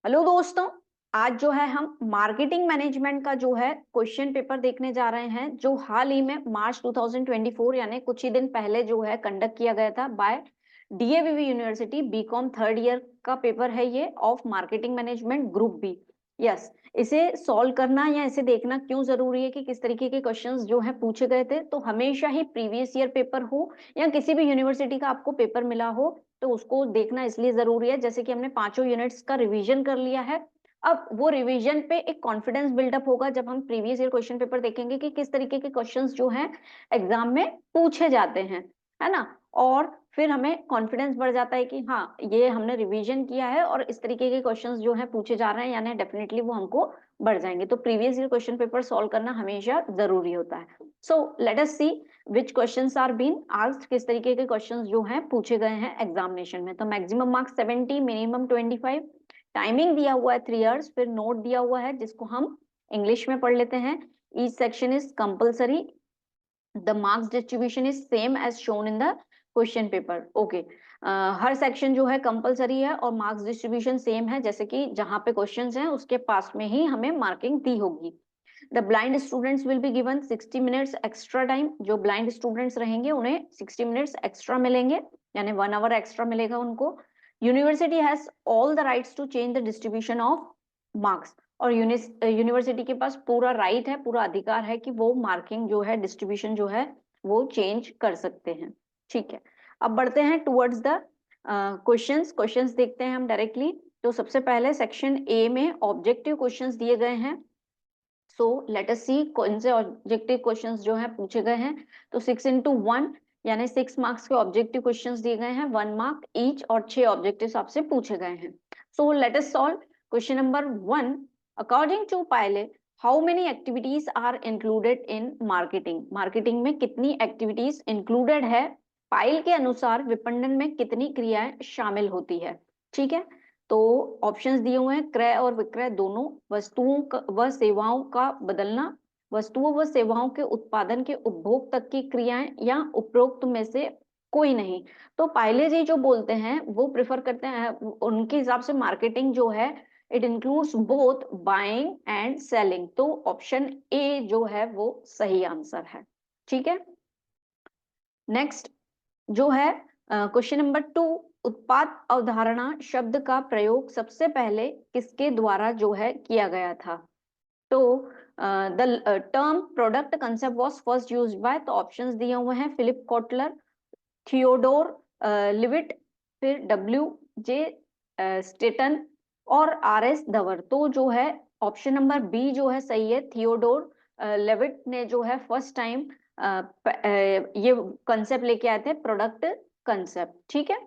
Hello दोस्तों। आज जो है हम मार्केटिंग मैनेजमेंट का जो है क्वेश्चन पेपर देखने जा रहे हैं, जो हाल ही में मार्च 2024 यानी कुछ ही दिन पहले जो है कंडक्ट किया गया था by DAVV university. BCom third year का पेपर है ये, of marketing management group B. Yes, इसे सॉल्व करना या इसे देखना क्यों जरूरी है कि किस तरीके के क्वेश्चंस जो है पूछे गए थे। तो हमेशा ही प्रीवियस ईयर पेपर हो या किसी भी यूनिवर्सिटी का आपको पेपर मिला हो तो उसको देखना इसलिए जरूरी है, जैसे कि हमने पांचों यूनिट्स का रिवीजन कर लिया है। अब वो रिवीजन पे एक कॉन्फिडेंस बिल्डअप होगा जब हम प्रीवियस ईयर क्वेश्चन पेपर देखेंगे कि किस तरीके के क्वेश्चंस जो हैं एग्जाम में पूछे जाते हैं, है ना। और फिर हमें कॉन्फिडेंस बढ़ जाता है कि हाँ, ये हमने रिवीजन किया है और इस तरीके के क्वेश्चंस जो है पूछे जा रहे हैं, यानी डेफिनेटली वो हमको बढ़ जाएंगे। तो previous year question paper solve करना हमेशा जरूरी होता है। So let us see which questions are been asked, किस तरीके के क्वेश्चंस जो हैं पूछे गए हैं एग्जामिनेशन में। तो मैक्सिमम मार्क्स 70, मिनिमम 25, टाइमिंग दिया हुआ है 3 इयर्स, फिर नोट दिया हुआ है जिसको हम इंग्लिश में पढ़ लेते हैं। Each section is compulsory, the marks distribution is same as shown in the question paper. Okay, हर सेक्शन जो है कंपलसरी है और मार्क्स डिस्ट्रीब्यूशन सेम है, जैसे कि जहां पे क्वेश्चंस हैं उसके पास में ही हमें मार्किंग दी होगी। The blind students will be given 60 minutes extra time. जो ब्लाइंड स्टूडेंट्स रहेंगे उन्हें 60 मिनट्स एक्स्ट्रा मिलेंगे, यानी 1 आवर एक्स्ट्रा मिलेगा उनको। University has all the rights to change the distribution of marks. और यूनिवर्सिटी के पास पूरा राइट है, पूरा अधिकार है कि वो मार्किंग जो है, डिस्ट्रीब्यूशन जो है वो चेंज कर सकते हैं। ठीक है, अब बढ़ते हैं टुवर्ड्स द क्वेश्चंस देखते हैं हम डायरेक्टली। तो सबसे पहले सेक्शन ए में ऑब्जेक्टिव क्वेश्चंस दिए गए हैं। सो लेट अस सी कौन से ऑब्जेक्टिव क्वेश्चंस जो हैं पूछे गए हैं। तो 6x1 यानी 6 मार्क्स के ऑब्जेक्टिव क्वेश्चंस दिए गए हैं, 1 मार्क ईच, और 6 ऑब्जेक्टिव्स आपसे पूछे गए हैं। So let us solve question number 1। According to Pyle, how many activities are included in marketing. Marketing में कितनी एक्टिविटीज इंक्लूडेड है, पाइल के अनुसार विपणन में कितनी क्रियाएं शामिल होती है। ठीक है, तो ऑप्शंस दिए हुए हैं, क्रय और विक्रय दोनों, वस्तुओं व सेवाओं का बदलना, वस्तुओं व सेवाओं के उत्पादन के उपभोग तक की क्रियाएं, या उपरोक्त में से कोई नहीं। तो पायले जी जो बोलते हैं वो प्रेफर करते हैं, उनके हिसाब से मार्केटिंग जो है it includes both buying and selling. तो ऑप्शन ए जो है वो सही आंसर है। ठीक है, नेक्स्ट जो है क्वेश्चन नंबर 2। उत्पाद अवधारणा शब्द का प्रयोग सबसे पहले किसके द्वारा जो है किया गया था। तो the term product concept was first used by, तो ऑप्शंस दिए हुए हैं, फिलिप कोटलर, थियोडोर लिविट, फिर डब्ल्यू जे स्टेटन और आर एस धवर। तो जो है ऑप्शन नंबर बी जो है सही है। थियोडोर लेविट ने जो है फर्स्ट टाइम ये कंसेप्ट लेके आए थे, प्रोडक्ट कंसेप्ट। ठीक है,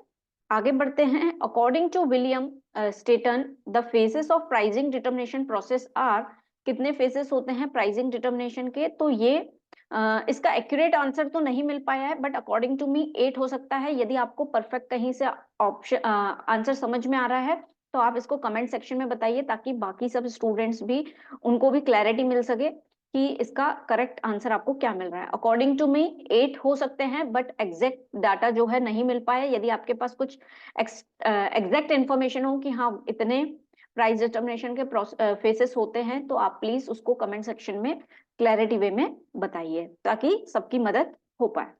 आगे बढ़ते हैं। According to William Stanton, the phases of pricing determination process are, कितने फेसेस होते हैं प्राइसिंग डिटर्मिनेशन के। तो ये इसका एक्यूरेट आंसर तो नहीं मिल पाया है, बट अकॉर्डिंग टू मी 8 हो सकता है। यदि आपको परफेक्ट कहीं से ऑप्शन आंसर समझ में आ रहा है तो आप इसको कमेंट सेक्शन में बताइए, ताकि बाकी सब स्टूडेंट्स भी, उनको भी क्लैरिटी मिल सके कि इसका करेक्ट आंसर आपको क्या मिल रहा है। अकॉर्डिंग टू मी 8 हो सकते हैं, बट एग्जैक्ट डाटा जो है नहीं मिल पाया। यदि आपके पास कुछ एग्जैक्ट इन्फॉर्मेशन हो कि हाँ इतने प्राइस डिटर्मिनेशन के फेसेस होते हैं, तो आप प्लीज उसको कमेंट सेक्शन में क्लैरिटी वे में बताइए, ताकि सबकी मदद हो पाए।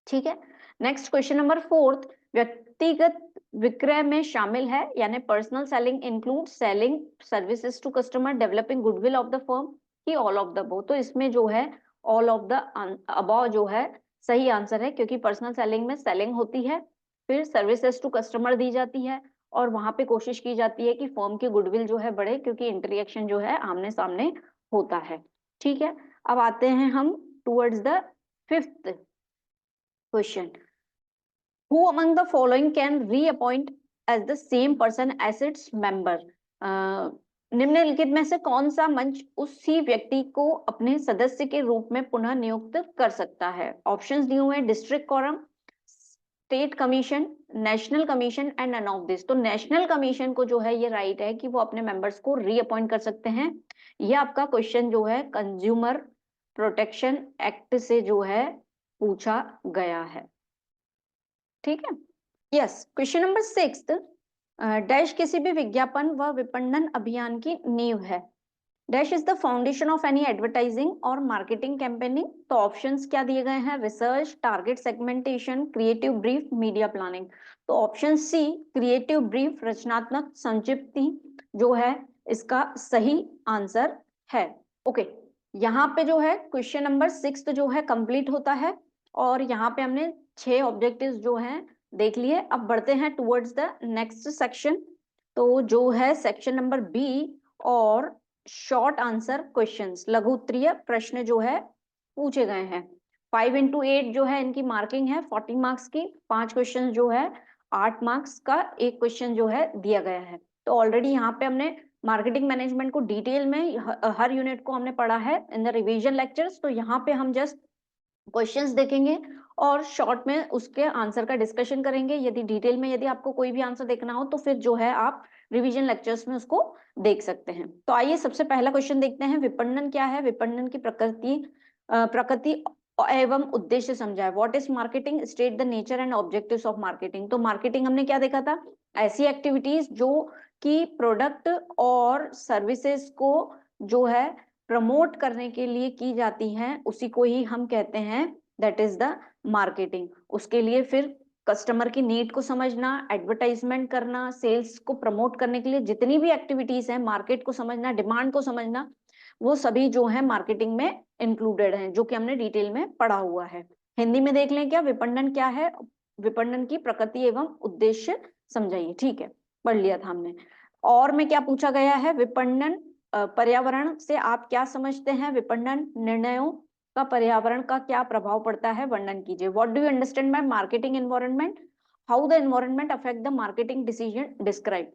ठीक है, नेक्स्ट क्वेश्चन नंबर 4। व्यक्तिगत विक्रय में शामिल है, यानी personal selling include selling services to customer, developing goodwill of the firm, की ऑल ऑफ द अबव। तो इसमें जो है ऑल ऑफ द अबव जो है सही आंसर है, क्योंकि पर्सनल सेलिंग में सेलिंग होती है, फिर सर्विसेज टू कस्टमर दी जाती है, और वहां पे कोशिश की जाती है कि फर्म की गुडविल जो है बढ़े, क्योंकि इंटरेक्शन जो है आमने सामने होता है। ठीक है, अब आते हैं हम towards the 5th question. Who among the following can reappoint as the same person as its member? निम्नलिखित में से कौन सा मंच उसी व्यक्ति को अपने सदस्य के रूप में पुनः नियुक्त कर सकता है। ऑप्शंस दिए हुए हैं, district forum, state commission, national commission and none of this. तो नेशनल कमीशन को जो है ये राइट है कि वो अपने मेंबर्स को रीअपॉइंट कर सकते हैं। ये आपका क्वेश्चन जो है कंज्यूमर प्रोटेक्शन एक्ट से जो है पूछा गया है। ठीक है, यस। Question number 6। डैश किसी भी विज्ञापन व विपणन अभियान की नींव है। Dash is the foundation of any advertising और मार्केटिंग कैंपेनिंग। तो ऑप्शंस क्या दिए गए हैं? Research, target segmentation, creative brief, media planning. तो ऑप्शन सी क्रिएटिव ब्रीफ, रचनात्मक संक्षिप्ति जो है इसका सही आंसर है। ओके, यहाँ पे जो है क्वेश्चन नंबर 6 जो है कंप्लीट होता है और यहाँ पे हमने 6 ऑब्जेक्टिव्स जो हैं देख लिए। अब बढ़ते हैं टुवर्ड्स द नेक्स्ट सेक्शन। तो जो है सेक्शन नंबर बी और शॉर्ट आंसर क्वेश्चंस, लघु उत्तरीय प्रश्न जो है पूछे गए हैं। 5 into 8 जो है इनकी मार्किंग है 40 मार्क्स की। 5 क्वेश्चन जो है 8 मार्क्स का एक क्वेश्चन जो है दिया गया है। तो ऑलरेडी यहाँ पे हमने मार्केटिंग मैनेजमेंट को डिटेल में हर यूनिट को हमने पढ़ा है इन द रिवीजन लेक्चर्स। तो यहाँ पे हम जस्ट क्वेश्चंस देखेंगे और शॉर्ट में उसके आंसर का डिस्कशन करेंगे। यदि डिटेल में यदि आपको कोई भी आंसर देखना हो तो फिर जो है आप रिवीजन लेक्चर्स में उसको देख सकते हैं। तो आइए सबसे पहला क्वेश्चन देखते हैं। विपणन क्या है? विपणन की प्रकृति एवं उद्देश्य समझाए। What is marketing? State the nature and objectives of marketing. तो मार्केटिंग हमने क्या देखा था? ऐसी एक्टिविटीज जो कि प्रोडक्ट और सर्विसेज को जो है प्रमोट करने के लिए की जाती हैं, उसी को ही हम कहते हैं दैट इज द मार्केटिंग। उसके लिए फिर कस्टमर की नीड को समझना, एडवर्टाइजमेंट करना, सेल्स को प्रमोट करने के लिए जितनी भी एक्टिविटीज हैं, मार्केट को समझना, डिमांड को समझना, वो सभी जो है मार्केटिंग में इंक्लूडेड हैं, जो कि हमने डिटेल में पढ़ा हुआ है। हिंदी में देख लें क्या विपणन क्या है? विपणन की प्रकृति एवं उद्देश्य समझाइए। ठीक है, पढ़ लिया था हमने। और में क्या पूछा गया है? विपणन पर्यावरण से आप क्या समझते हैं? विपणन निर्णयों का पर्यावरण का क्या प्रभाव पड़ता है? वर्णन कीजिए। What do you understand by marketing environment? How the environment affect the marketing decision, describe.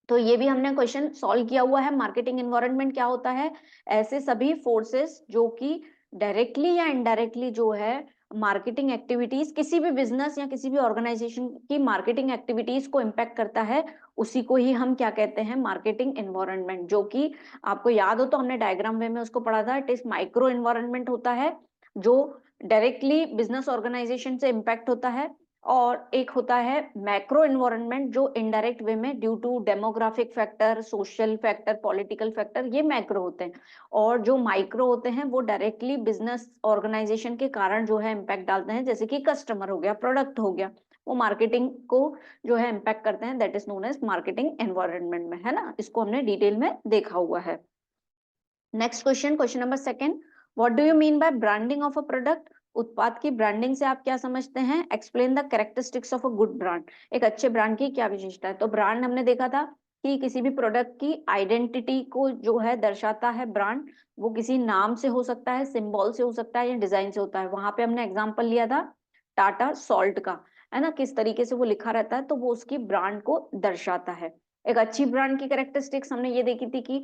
तो ये भी हमने क्वेश्चन सॉल्व किया हुआ है। मार्केटिंग एनवायरनमेंट क्या होता है? ऐसे सभी फोर्सेस जो कि डायरेक्टली या इनडायरेक्टली जो है मार्केटिंग एक्टिविटीज, किसी भी बिजनेस या किसी भी ऑर्गेनाइजेशन की मार्केटिंग एक्टिविटीज को इम्पैक्ट करता है, उसी को ही हम क्या कहते हैं? Marketing environment. जो कि आपको याद हो तो हमने डायग्राम वे में उसको पढ़ा था। इट इज माइक्रो एनवायरनमेंट होता है जो डायरेक्टली बिजनेस ऑर्गेनाइजेशन से इम्पैक्ट होता है, और एक होता है मैक्रो एनवायरनमेंट जो इनडायरेक्ट वे में due to demographic factor, social factor, political factor, ये मैक्रो होते हैं। और जो माइक्रो होते हैं वो डायरेक्टली बिजनेस ऑर्गेनाइजेशन के कारण जो है इम्पैक्ट डालते हैं, जैसे कि कस्टमर हो गया, प्रोडक्ट हो गया, वो मार्केटिंग को जो है इम्पैक्ट करते हैं। That is known as marketing environment में, है ना? इसको हमने डिटेल में देखा हुआ है। Next question, question number second. What do you mean bye branding of a product? उत्पाद की ब्रांडिंग से आप क्या समझते हैं? Explain the characteristics of a good brand. एक अच्छे ब्रांड की क्या विशेषता है? तो ब्रांड हमने देखा था कि किसी भी प्रोडक्ट की आइडेंटिटी को जो है दर्शाता है ब्रांड। वो किसी नाम से हो सकता है, सिंबल से हो सकता है, या डिजाइन से होता है। वहां पे हमने एग्जाम्पल लिया था टाटा सॉल्ट का, है ना? किस तरीके से वो लिखा रहता है तो वो उसकी ब्रांड को दर्शाता है। एक अच्छी ब्रांड की कैरेक्टरिस्टिक्स हमने ये देखी थी कि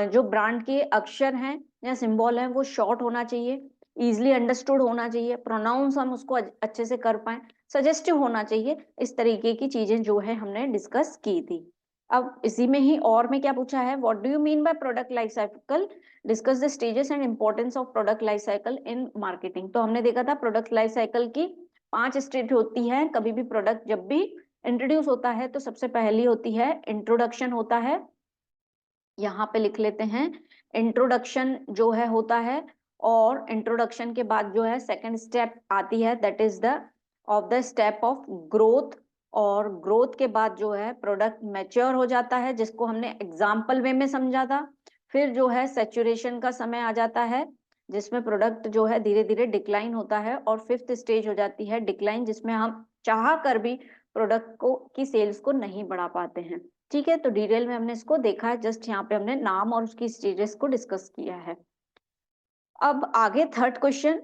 जो ब्रांड के अक्षर हैं या सिंबल हैं वो शॉर्ट होना चाहिए, इजिली अंडरस्टूड होना चाहिए, प्रोनाउंस हम उसको अच्छे से कर पाए, सजेस्टिव होना चाहिए। इस तरीके की चीजें जो है हमने डिस्कस की थी। अब इसी में ही और में क्या पूछा है? What do you mean by product life cycle? Discuss the stages and importance of product life cycle in marketing. तो हमने देखा था प्रोडक्ट लाइफ साइकिल की 5 स्टेज होती है। कभी भी प्रोडक्ट जब भी इंट्रोड्यूस होता है तो सबसे पहली होती है इंट्रोडक्शन होता है। यहाँ पे लिख लेते हैं इंट्रोडक्शन जो है होता है। और इंट्रोडक्शन के बाद जो है सेकंड स्टेप आती है, that is the step of growth. और ग्रोथ के बाद जो है प्रोडक्ट मैच्योर हो जाता है, जिसको हमने एग्जाम्पल वे में समझा था। फिर जो है सैचुरेशन का समय आ जाता है, जिसमें प्रोडक्ट जो है धीरे धीरे डिक्लाइन होता है। और फिफ्थ स्टेज हो जाती है डिक्लाइन, जिसमें हम चाह कर भी प्रोडक्ट को की सेल्स को नहीं बढ़ा पाते हैं। ठीक है, तो डिटेल में हमने इसको देखा है, जस्ट यहाँ पे हमने नाम और उसकी स्टेजेस को डिस्कस किया है। अब आगे third question,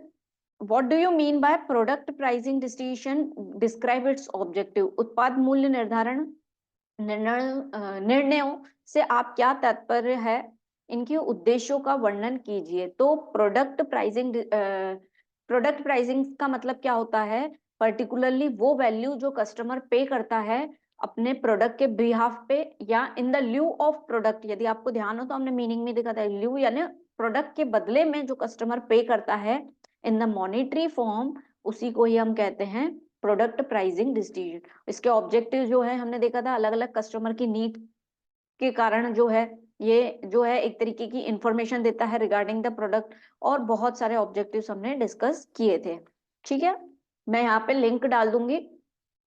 what do you mean by product pricing distribution, describe it's objective. उत्पाद मूल्य निर्धारण निर्णयों से आप क्या तात्पर्य है? इनके उद्देश्यों का वर्णन कीजिए। तो प्रोडक्ट प्राइसिंग का मतलब क्या होता है? पर्टिकुलरली वो वैल्यू जो कस्टमर पे करता है अपने प्रोडक्ट के बिहाफ पे, या in the lieu of product. यदि आपको ध्यान हो तो हमने मीनिंग में देखा था, ल्यू यानी प्रोडक्ट के बदले में जो कस्टमर पे करता है इन द मॉनेटरी फॉर्म, उसी को ही हम कहते हैं प्रोडक्ट प्राइसिंग डिसीजन। इसके ऑब्जेक्टिव जो है हमने देखा था, अलग अलग कस्टमर की नीड के कारण जो है ये जो है एक तरीके की इंफॉर्मेशन देता है रिगार्डिंग द प्रोडक्ट, और बहुत सारे ऑब्जेक्टिव्स हमने डिस्कस किए थे। ठीक है, मैं यहाँ पे लिंक डाल दूंगी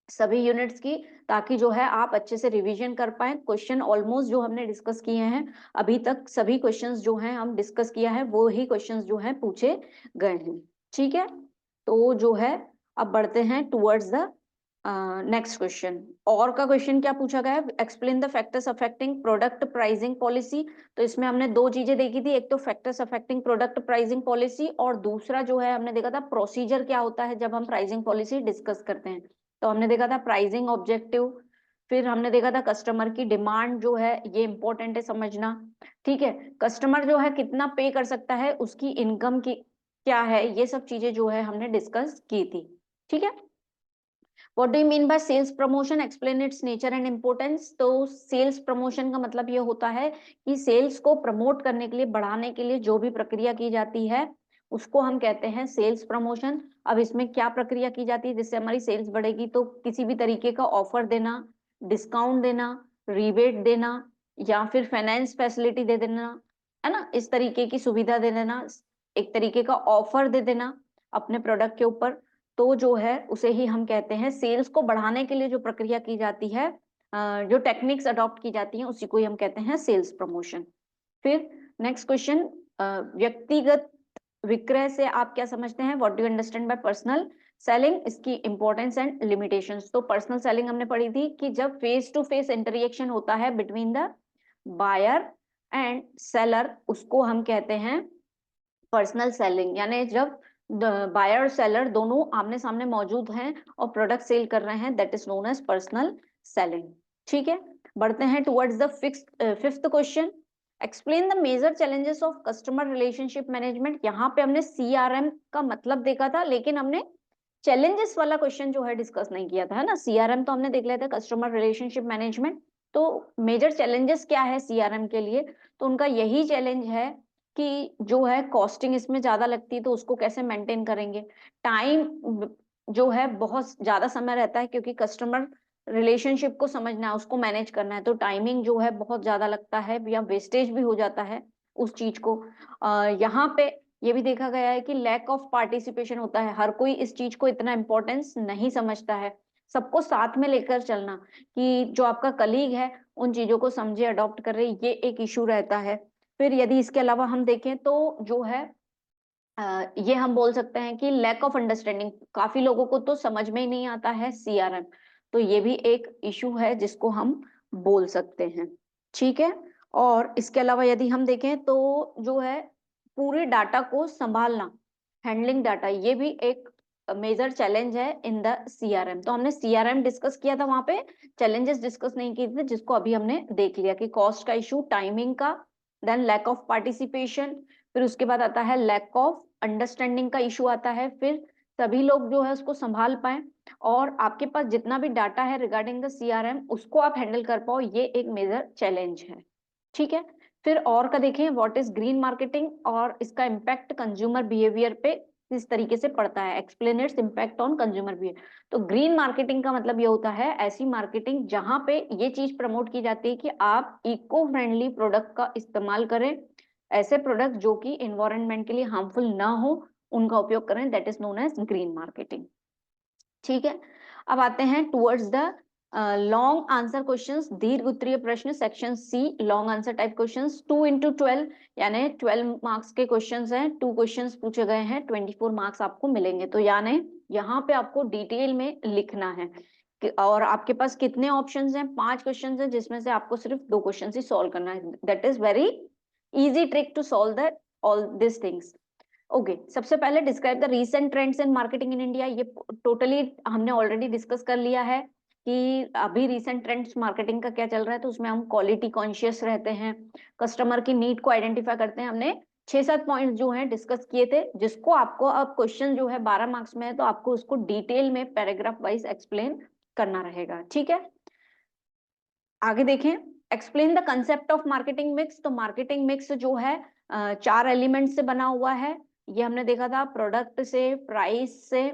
सभी यूनिट्स की, ताकि जो है आप अच्छे से रिवीजन कर पाए। क्वेश्चन ऑलमोस्ट जो हमने डिस्कस किए हैं अभी तक, सभी क्वेश्चंस जो हैं हम डिस्कस किया है वो ही क्वेश्चंस जो हैं पूछे गए हैं। ठीक है, तो जो है अब बढ़ते हैं टुवर्ड्स द नेक्स्ट क्वेश्चन। और का क्वेश्चन क्या पूछा गया है, explain the factors affecting product pricing policy. तो इसमें हमने दो चीजें देखी थी, एक तो factors affecting product pricing policy, और दूसरा जो है हमने देखा था प्रोसीजर क्या होता है जब हम प्राइसिंग पॉलिसी डिस्कस करते हैं। तो हमने देखा था प्राइसिंग ऑब्जेक्टिव, फिर हमने देखा था कस्टमर की डिमांड जो है, ये इंपॉर्टेंट है समझना। ठीक है, कस्टमर जो है कितना पे कर सकता है, उसकी इनकम की क्या है, ये सब चीजें जो है हमने डिस्कस की थी। ठीक है, what do you mean by sales promotion, explain its nature and importance. तो सेल्स प्रमोशन का मतलब ये होता है कि सेल्स को प्रमोट करने के लिए, बढ़ाने के लिए जो भी प्रक्रिया की जाती है उसको हम कहते हैं सेल्स प्रमोशन। अब इसमें क्या प्रक्रिया की जाती है जिससे हमारी सेल्स बढ़ेगी, तो किसी भी तरीके का ऑफर देना, डिस्काउंट देना, रिबेट देना, या फिर फाइनेंस फैसिलिटी दे देना, है ना, इस तरीके की सुविधा दे देना, एक तरीके का ऑफर दे देना अपने प्रोडक्ट के ऊपर। तो जो है उसे ही हम कहते हैं, सेल्स को बढ़ाने के लिए जो प्रक्रिया की जाती है, जो टेक्निक्स अडॉप्ट की जाती हैं उसी को ही हम कहते हैं सेल्स प्रमोशन। फिर नेक्स्ट क्वेश्चन, व्यक्तिगत विक्रय से आप क्या समझते हैं, what do you understand by personal selling, इसकी इंपॉर्टेंस एंड लिमिटेशंस। तो पर्सनल सेलिंग हमने पढ़ी थी कि जब फेस टू फेस इंटरेक्शन होता है between the buyer and seller, उसको हम कहते हैं पर्सनल सेलिंग। यानी जब बायर और सेलर दोनों आमने सामने मौजूद हैं और प्रोडक्ट सेल कर रहे हैं, that is known as personal selling. ठीक है, बढ़ते हैं towards the fifth question, explain the major challenges of customer relationship management. यहाँ पे हमने सीआरएम का मतलब देखा था, लेकिन हमने चैलेंजेस वाला क्वेश्चन जो है डिस्कस नहीं किया था, है ना। सीआरएम तो हमने देख लिया था, कस्टमर रिलेशनशिप मैनेजमेंट। तो मेजर चैलेंजेस क्या है सीआरएम के लिए, तो उनका यही चैलेंज है कि जो है कॉस्टिंग इसमें ज्यादा लगती है, तो उसको कैसे मेंटेन करेंगे। टाइम जो है बहुत ज्यादा समय रहता है, क्योंकि कस्टमर रिलेशनशिप को समझना है, उसको मैनेज करना है, तो टाइमिंग जो है बहुत ज्यादा लगता है, या वेस्टेज भी हो जाता है उस चीज को। यहाँ पे ये भी देखा गया है कि लैक ऑफ पार्टिसिपेशन होता है, हर कोई इस चीज को इतना इम्पोर्टेंस नहीं समझता है। सबको साथ में लेकर चलना, कि जो आपका कलीग है उन चीजों को समझे, अडॉप्ट कर रहे, ये एक इशू रहता है। फिर यदि इसके अलावा हम देखें तो जो है ये हम बोल सकते हैं कि लैक ऑफ अंडरस्टैंडिंग, काफी लोगों को तो समझ में ही नहीं आता है सीआरएम, तो ये भी एक इशू है जिसको हम बोल सकते हैं। ठीक है, और इसके अलावा यदि हम देखें तो जो है पूरे डाटा को संभालना, हैंडलिंग डाटा, ये भी एक मेजर चैलेंज है इन द सीआरएम। तो हमने सीआरएम डिस्कस किया था, वहां पे चैलेंजेस डिस्कस नहीं किए थे, जिसको अभी हमने देख लिया कि कॉस्ट का इशू, टाइमिंग का, देन लैक ऑफ पार्टिसिपेशन, फिर उसके बाद आता है लैक ऑफ अंडरस्टैंडिंग का इशू आता है, फिर सभी लोग जो है उसको संभाल पाए, और आपके पास जितना भी डाटा है रिगार्डिंग द सीआरएम उसको आप हैंडल कर पाओ, ये एक मेजर चैलेंज है। ठीक है, फिर और का देखें, व्हाट इज ग्रीन मार्केटिंग और इसका इम्पैक्ट कंज्यूमर बिहेवियर पे किस तरीके से पड़ता है, explain its impact on consumer behaviour. तो ग्रीन मार्केटिंग का मतलब ये होता है ऐसी मार्केटिंग जहां पे ये चीज प्रमोट की जाती है कि आप इको फ्रेंडली प्रोडक्ट का इस्तेमाल करें, ऐसे प्रोडक्ट जो कि एनवायरनमेंट के लिए हार्मफुल ना हो उनका उपयोग करें, that is known as green marketing. ठीक है, अब आते हैं towards the long answer questions, दीर्घ उत्तरीय प्रश्न, section C, long answer type questions, 2 into 12, यानी 12 मार्क्स के क्वेश्चंस हैं, 2 क्वेश्चंस पूछे गए हैं, 24 मार्क्स आपको मिलेंगे। तो यानी यहाँ पे आपको डिटेल में लिखना है और आपके पास कितने ऑप्शंस हैं, 5 क्वेश्चंस हैं, जिसमें से आपको सिर्फ 2 क्वेश्चन ही सॉल्व करना है। That is very easy trick to solve that all this things. Okay, सबसे पहले describe the recent trends in marketing in India. ये टोटली हमने ऑलरेडी डिस्कस कर लिया है कि अभी रीसेंट ट्रेंड्स मार्केटिंग का क्या चल रहा है, तो उसमें हम क्वालिटी कॉन्शियस रहते हैं, कस्टमर की नीड को आइडेंटिफाई करते हैं। हमने 6-7 पॉइंट जो हैं डिस्कस किए थे, जिसको आपको अब क्वेश्चन जो है 12 मार्क्स में है, तो आपको उसको डिटेल में पैराग्राफ वाइज एक्सप्लेन करना रहेगा। ठीक है, आगे देखें, explain the concept of marketing mix. तो मार्केटिंग मिक्स जो है 4 एलिमेंट से बना हुआ है, ये हमने देखा था, प्रोडक्ट से, प्राइस से,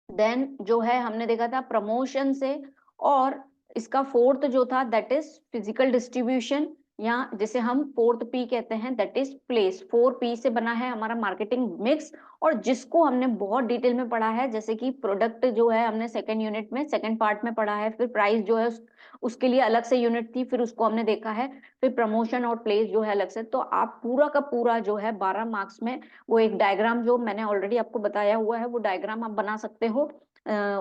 देन जो है हमने देखा था प्रमोशन से, और इसका फोर्थ जो था दैट इज फिजिकल डिस्ट्रीब्यूशन, या जिसे हम फोर्थ पी कहते हैं दैट इज प्लेस। 4 P से बना है हमारा मार्केटिंग मिक्स, और जिसको हमने बहुत डिटेल में पढ़ा है, जैसे कि प्रोडक्ट जो है हमने सेकंड यूनिट में सेकंड पार्ट में पढ़ा है, फिर प्राइस जो है उसके लिए अलग से यूनिट थी, फिर उसको हमने देखा है, फिर प्रमोशन और प्लेस जो है अलग से। तो आप पूरा का पूरा जो है 12 मार्क्स में वो एक डायग्राम जो मैंने ऑलरेडी आपको बताया हुआ है वो डायग्राम आप बना सकते हो।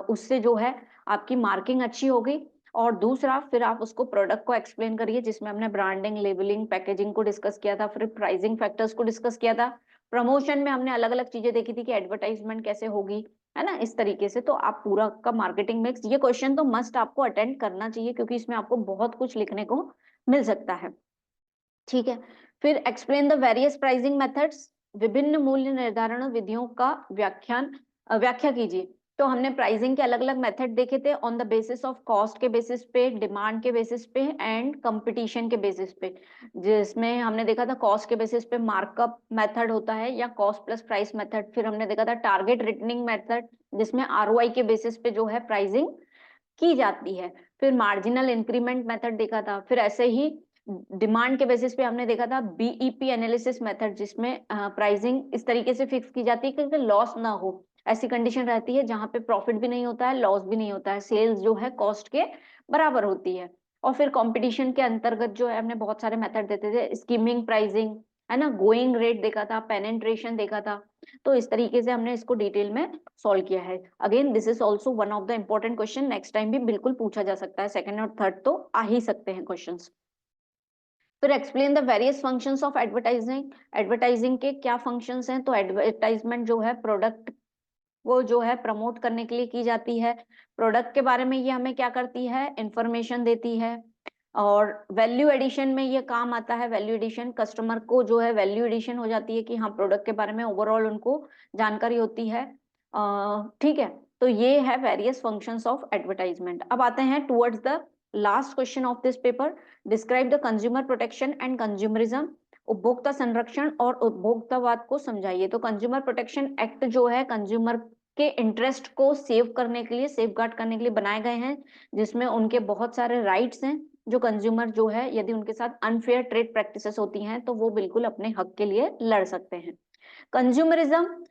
उससे जो है आपकी मार्किंग अच्छी होगी। और दूसरा फिर आप उसको प्रोडक्ट को एक्सप्लेन करिए, जिसमें हमने ब्रांडिंग, लेबलिंग, पैकेजिंग को डिस्कस किया था, फिर प्राइसिंग फैक्टर्स को डिस्कस किया था। प्रमोशन में हमने अलग अलग चीजें देखी थी कि एडवर्टाइजमेंट कैसे होगी, है ना, इस तरीके से। तो आप पूरा का मार्केटिंग मिक्स, ये क्वेश्चन तो मस्ट आपको अटेंड करना चाहिए, क्योंकि इसमें आपको बहुत कुछ लिखने को मिल सकता है। ठीक है। फिर explain the various pricing methods, विभिन्न मूल्य निर्धारण विधियों का व्याख्या कीजिए। तो हमने प्राइसिंग के अलग अलग मेथड देखे थे, on the basis of cost के बेसिस पे, डिमांड के बेसिस पे एंड कंपटीशन के बेसिस पे। जिसमें हमने देखा था कॉस्ट के बेसिस पे मार्कअप मेथड होता है या कॉस्ट प्लस प्राइस मेथड। फिर हमने देखा था टारगेट रिटर्निंग मेथड, जिसमें ROI के बेसिस पे जो है प्राइसिंग की जाती है। फिर मार्जिनल इंक्रीमेंट मेथड देखा था। फिर ऐसे ही डिमांड के बेसिस पे हमने देखा था BEP एनालिसिस मेथड, जिसमें प्राइसिंग इस तरीके से फिक्स की जाती है कि लॉस ना हो। ऐसी कंडीशन रहती है जहां पे प्रॉफिट भी नहीं होता है, लॉस भी नहीं होता है, सेल्स जो है कॉस्ट के बराबर होती है। और फिर कंपटीशन के अंतर्गत जो है हमने बहुत सारे मेथड देते थे, स्कीमिंग प्राइसिंग, है ना, गोइंग रेट देखा था, पेनेट्रेशन देखा था। तो इस तरीके से हमने इसको डिटेल में सॉल्व किया है। Again this is also one of the important question, next time भी बिल्कुल पूछा जा सकता है, सेकंड और थर्ड तो आ ही सकते हैं क्वेश्चंस। फिर explain the various functions of advertising, advertising के क्या फंक्शंस हैं। तो एडवर्टाइजमेंट जो है प्रोडक्ट वो जो है प्रमोट करने के लिए की जाती है। प्रोडक्ट के बारे में ये हमें क्या करती है, इंफॉर्मेशन देती है। और वैल्यू एडिशन में ये काम आता है, वैल्यू एडिशन कस्टमर को जो है वैल्यू एडिशन हो जाती है कि हाँ प्रोडक्ट के बारे में ओवरऑल उनको जानकारी होती है। ठीक है। तो ये है वेरियस फंक्शंस ऑफ एडवर्टाइजमेंट। अब आते हैं towards the last question of this paper, describe the consumer protection and consumerism. उपभोक्ता संरक्षण और उपभोक्तावाद को समझाइए। तो कंज्यूमर प्रोटेक्शन एक्ट जो है कंज्यूमर के इंटरेस्ट को सेव करने के लिए, सेफ गार्ड करने के लिए बनाए गए हैं, जिसमें उनके बहुत सारे राइट्स हैं। जो कंज्यूमर जो है यदि उनके साथ अनफेयर ट्रेड प्रैक्टिसेस होती हैं तो वो बिल्कुल अपने हक के लिए लड़ सकते हैं। कंज्यूमरिज्म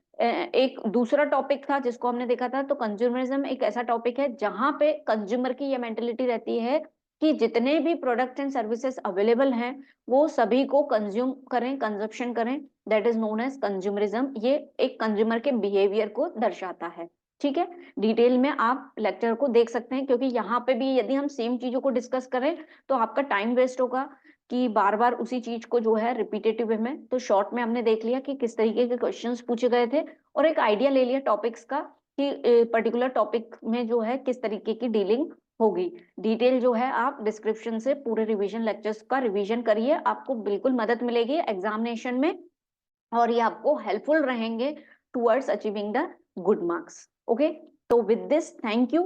एक दूसरा टॉपिक था जिसको हमने देखा था। तो कंज्यूमरिज्म एक ऐसा टॉपिक है जहां पे कंज्यूमर की ये मेंटेलिटी रहती है कि जितने भी प्रोडक्ट एंड सर्विसेज अवेलेबल हैं वो सभी को कंज्यूम करें, कंजप्शन करें। That is known as consumerism. ये एक कंज्यूमर के बिहेवियर को दर्शाता है। ठीक है। डिटेल में आप लेक्चर को देख सकते हैं, क्योंकि यहाँ पे भी यदि हम सेम चीजों को डिस्कस करें तो आपका टाइम वेस्ट होगा कि बार बार उसी चीज को जो है रिपीटेटिव वे में। तो शॉर्ट में हमने देख लिया कि किस तरीके के क्वेश्चंस पूछे गए थे, और एक आइडिया ले लिया टॉपिक्स का कि पर्टिकुलर टॉपिक में जो है किस तरीके की डीलिंग होगी। डिटेल जो है आप डिस्क्रिप्शन से पूरे रिवीजन लेक्चर्स का रिवीजन करिए, आपको बिल्कुल मदद मिलेगी एग्जामिनेशन में, और ये आपको हेल्पफुल रहेंगे towards achieving the good marks. Okay. तो विद दिस थैंक यू।